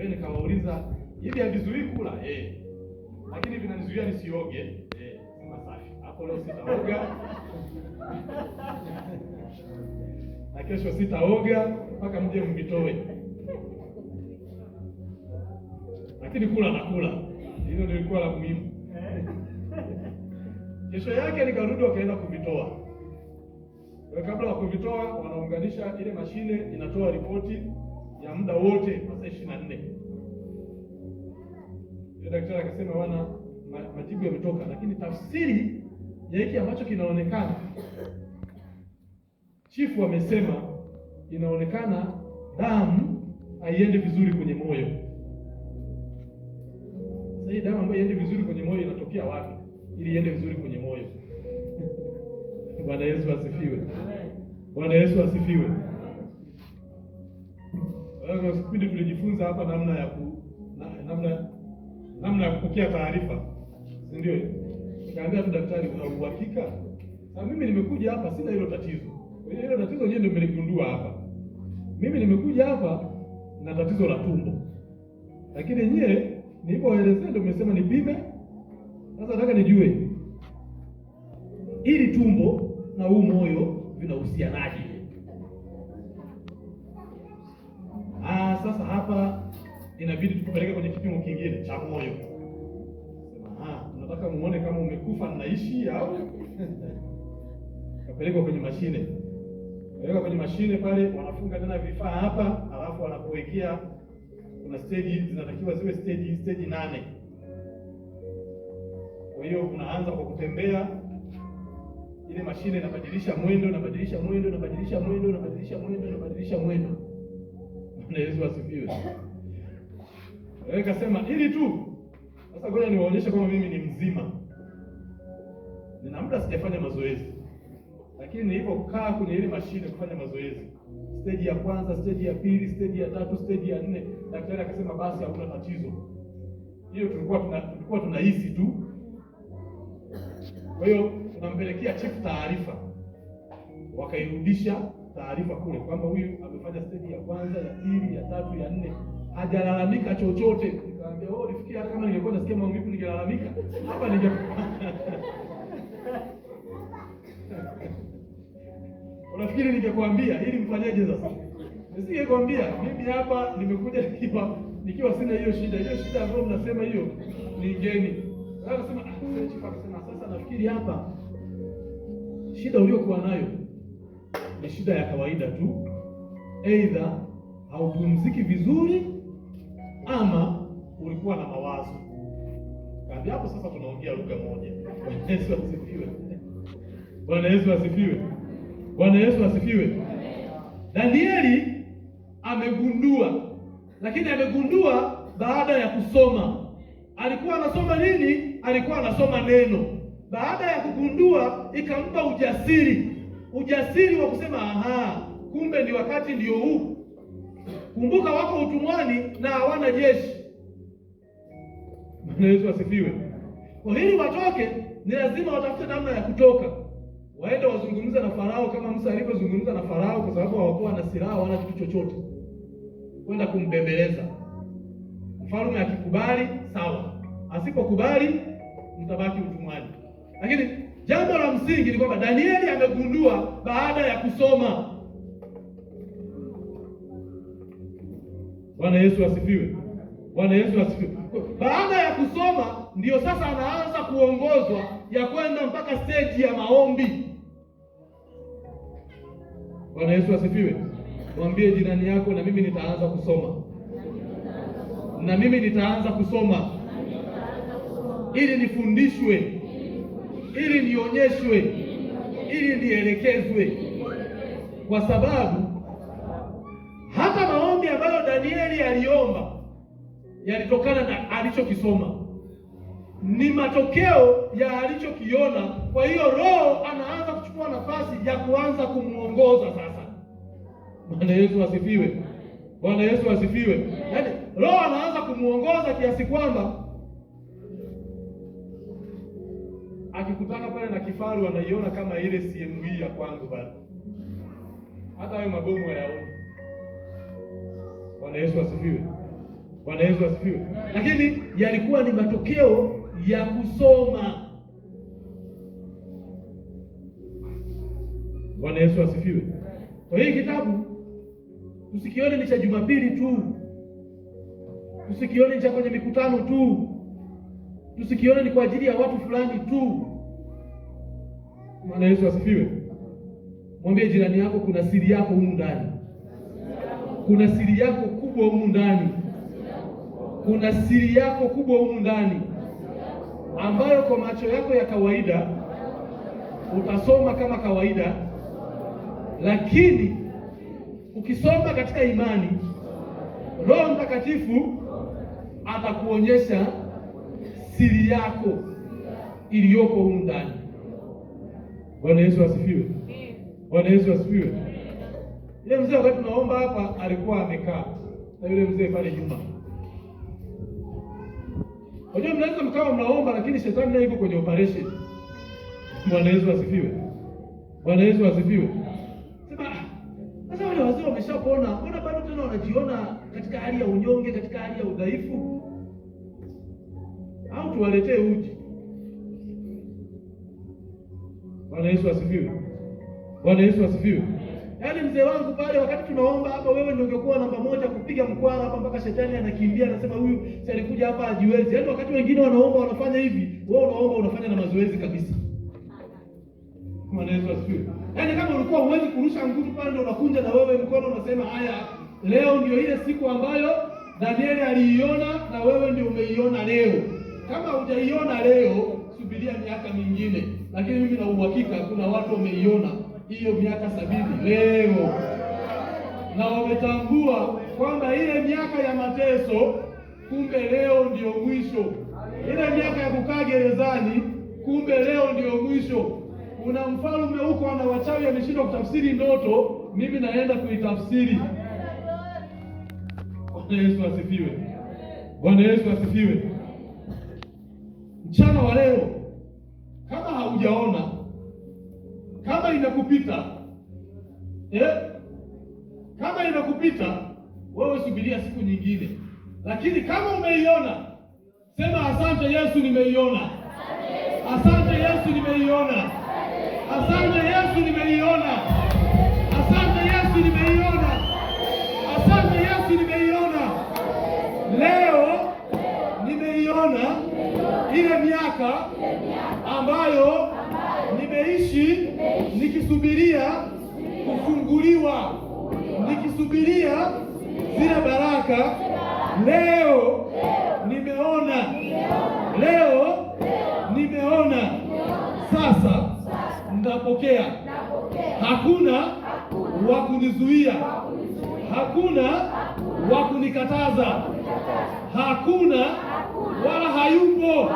hiyo nikawauliza, hivi havizuii kula? Lakini vinanizuia nisioge. Sema safi. Hapo leo sitaoga. Na kesho sitaoga mpaka mje mvitoe. Lakini kula na kula. Hilo ndio lilikuwa la muhimu. Kesho yake nikarudi wakaenda kuvitoa. Kwa kabla ya kuvitoa wanaunganisha ile mashine, inatoa ripoti ya muda wote masaa 24. Yule daktari akasema majibu yametoka, lakini tafsiri ya hiki ambacho kinaonekana, chifu amesema inaonekana damu haiendi vizuri kwenye moyo. Sasa hii damu ambayo haiendi vizuri kwenye moyo inatokea wapi ili iende vizuri kwenye moyo? Bwana Yesu asifiwe. Bwana Yesu asifiwe. Kwa kipindi tulijifunza hapa namna ya kupokea taarifa. Si ndio? Nikaambia tu daktari, una uhakika? Sasa mimi nimekuja hapa sina hilo tatizo. Hilo tatizo yenyewe ndio nimeligundua hapa. Mimi nimekuja hapa na tatizo la tumbo. Lakini nyewe nilipoelezea ndio mmesema nipime. Sasa nataka nijue ili tumbo na huu moyo vinahusianaje? Sasa hapa inabidi tukupeleke kwenye kipimo kingine cha moyo. Nataka muone kama umekufa naishi au kapelekwa kwenye mashine. Kapelekwa kwenye mashine pale, wanafunga tena vifaa hapa, alafu wanakuwekea, kuna stage zinatakiwa ziwe stage 8. Kwa hiyo unaanza kwa kutembea, ile mashine inabadilisha mwendo. Bwana Yesu asifiwe. Nikasema ili tu sasa ngoja niwaonyeshe kama mimi ni mzima. Nina muda sijafanya mazoezi. Lakini nilipokaa kwenye ile mashine kufanya mazoezi, stage ya kwanza, stage ya pili, stage ya tatu, stage ya 4, daktari akasema basi hakuna tatizo. Hiyo tulikuwa tunahisi tu. Kwa hiyo tunampelekea chief taarifa. Wakairudisha taarifa kule kwamba huyu amefanya stage ya kwanza, ya pili, ya tatu, ya 4, hajalalamika chochote. Nikamwambia nifikia hata kama ningekuwa nasikia maumivu ningelalamika. Hapa unafikiri ningekwambia ili mfanyaje sasa? Nisingekwambia. Mimi hapa nimekuja nikiwa sina hiyo shida. Hiyo shida ambayo mnasema hiyo ni ngeni. Akasema sasa nafikiri hapa shida uliyokuwa nayo ni shida ya kawaida tu. Either haupumziki vizuri ama ulikuwa na mawazo. Kaambia hapo sasa tunaongea lugha moja. Bwana Yesu asifiwe. Bwana Yesu asifiwe. Bwana Yesu asifiwe. Danieli amegundua, lakini amegundua baada ya kusoma. Alikuwa anasoma nini? Alikuwa anasoma neno. Baada ya kugundua ikampa ujasiri wa kusema kumbe ni wakati ndio huu. Kumbuka wako utumwani na hawana jeshi. Bwana Yesu asifiwe. Kwa hili watoke, ni lazima watafute namna ya kutoka. Waende wazungumze na Farao kama Musa alivyozungumza na Farao, kwa sababu hawakuwa na silaha wala kitu chochote. Kwenda kumbembeleza. Mfalme akikubali sawa, asipokubali mtabaki utumwani. Lakini jambo la msingi ni kwamba Danieli amegundua baada ya kusoma. Bwana Yesu asifiwe. Bwana Yesu asifiwe. Baada ya kusoma ndio sasa anaanza kuongozwa ya kwenda mpaka stage ya maombi. Bwana Yesu asifiwe. Mwambie jirani yako, na mimi nitaanza kusoma. Na mimi nitaanza kusoma ili nifundishwe, ili nionyeshwe, ili nielekezwe. Kwa sababu hata maombi ambayo Danieli aliomba yalitokana na alichokisoma, ni matokeo ya alichokiona. Kwa hiyo Roho anaanza kuchukua nafasi ya kuanza kumuongoza sasa. Bwana Yesu asifiwe. Bwana Yesu asifiwe. Yaani Roho anaanza kumuongoza kiasi kwamba akikutana pale na kifaru anaiona kama ile CMV ya kwangu bado. Hata hayo mabomu hayaoni. Bwana Yesu asifiwe. Bwana Yesu asifiwe. Lakini yalikuwa ni matokeo ya kusoma. Bwana Yesu asifiwe. Kwa hiyo kitabu tusikione ni cha Jumapili tu, tusikione ni cha kwenye mikutano tu, tusikione ni kwa ajili ya watu fulani tu. Bwana Yesu asifiwe. Mwambie jirani yako, kuna siri yako humu ndani. Kuna siri yako kubwa humu ndani. Kuna siri yako kubwa humu ndani ambayo kwa macho yako ya kawaida utasoma kama kawaida, lakini ukisoma katika imani, Roho Mtakatifu atakuonyesha siri yako iliyoko humu ndani. Bwana Yesu asifiwe. Bwana Yesu asifiwe. Yule mzee wakati tunaomba hapa alikuwa amekaa na yule mzee pale nyuma. Unajua mnaweza mkawa mnaomba lakini shetani naye yuko kwenye operation. Bwana Yesu asifiwe. Bwana Yesu asifiwe. Sema sasa wale wazee wameshapona, mbona bado tena wanajiona katika hali ya unyonge, katika hali ya udhaifu? Au tuwaletee uji? Bwana Yesu asifiwe. Bwana Yesu asifiwe. Yaani mzee wangu pale wakati tunaomba hapa, wewe ndio ungekuwa namba moja kupiga mkwara hapa mpaka shetani anakimbia anasema huyu si alikuja hapa ajiwezi. Yaani wakati wengine wanaomba wanafanya hivi, wewe unaomba unafanya na mazoezi kabisa. Bwana Yesu asifiwe. Yaani kama ulikuwa huwezi kurusha nguvu pale, ndio unakunja na wewe mkono unasema haya, leo ndio ile siku ambayo Danieli aliiona na wewe ndio umeiona leo. Kama hujaiona leo, subiria miaka mingine. Lakini mimi na uhakika kuna watu wameiona hiyo miaka 70 leo, na wametambua kwamba ile miaka ya mateso kumbe leo ndio mwisho. Ile miaka ya kukaa gerezani kumbe leo ndio mwisho. Kuna mfalme huko ana wachawi ameshindwa kutafsiri ndoto, mimi naenda kuitafsiri. Bwana Yesu asifiwe. Bwana Yesu asifiwe. Mchana wa leo, kama haujaona, kama inakupita, kama inakupita, wewe subiria siku nyingine. Lakini kama umeiona, sema asante Yesu, nimeiona. Asante Yesu, nimeiona. Asante Yesu, nimeiona. Asante Yesu, nimeiona. Asante Yesu, nimeiona. Leo nimeiona ile miaka ambayo nimeishi nikisubiria kufunguliwa, nikisubiria zile baraka. Leo nimeona. Leo nimeona. Sasa napokea. Hakuna wa kunizuia. Hakuna wa kunikataza. Hakuna wala hayupo.